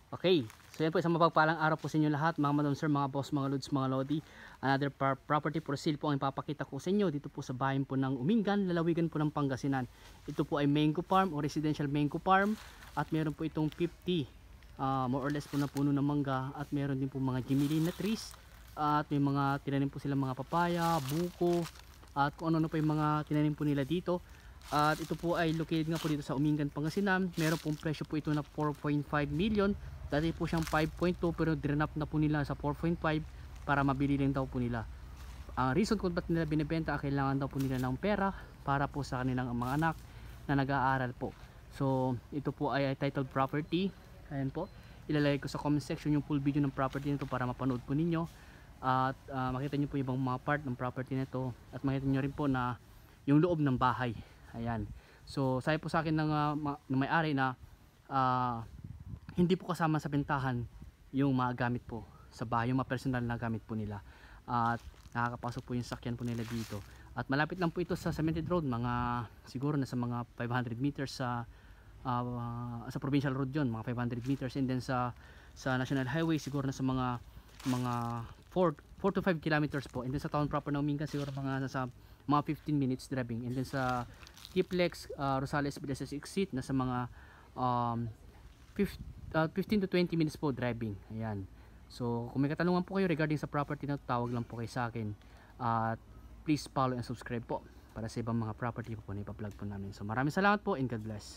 Okay, so yan po, isang mapagpalang araw po sa inyo lahat, mga madam sir, mga boss, mga lods, mga lodi. Another property for sale po ang ipapakita ko sa inyo dito po sa bayan po ng Umingan, lalawigan po ng Pangasinan. Ito po ay mango farm o residential mango farm, at meron po itong 50 more or less po na puno ng mangga, at meron din po mga gimilin na trees, at may mga tinanim po silang mga papaya, buko, at kung ano pa yung mga tinanim po nila dito. At ito po ay located nga po dito sa Umingan, Pangasinan. Meron pong presyo po ito na 4.5 million. Dati po siyang 5.2 pero drenap na po nila sa 4.5 para mabili din daw po nila. Ang reason kung ba't nila binibenta, kailangan daw po nila ng pera para po sa kanilang mga anak na nag-aaral po. So ito po ay titled property. Ayan po, ilalagay ko sa comment section yung full video ng property nito para mapanood po ninyo. At makita nyo po yung ibang mga part ng property nito, at makita nyo rin po na yung loob ng bahay. Ayan, so sabi po sa akin ng may-ari na hindi po kasama sa bentahan yung mga gamit po sa bahay, yung mga personal na gamit po nila, at nakakapasok po yung sakyan po nila dito. At malapit lang po ito sa cemented road, mga siguro nasa mga 500 meters sa provincial road yon, mga 500 meters, and then sa national highway siguro nasa mga 4 to 5 kilometers po, and then sa town proper ng Umingan siguro nasa mga 15 minutes driving, and then sa Kiplex, Rosales, Bilases exit nasa mga 15 to 20 minutes po driving. Ayan, so kung may katanungan po kayo regarding sa property na to, tawag lang po kayo sa akin, at please follow and subscribe po para sa ibang mga property po na ipa-vlog po namin. So maraming salamat po and God bless.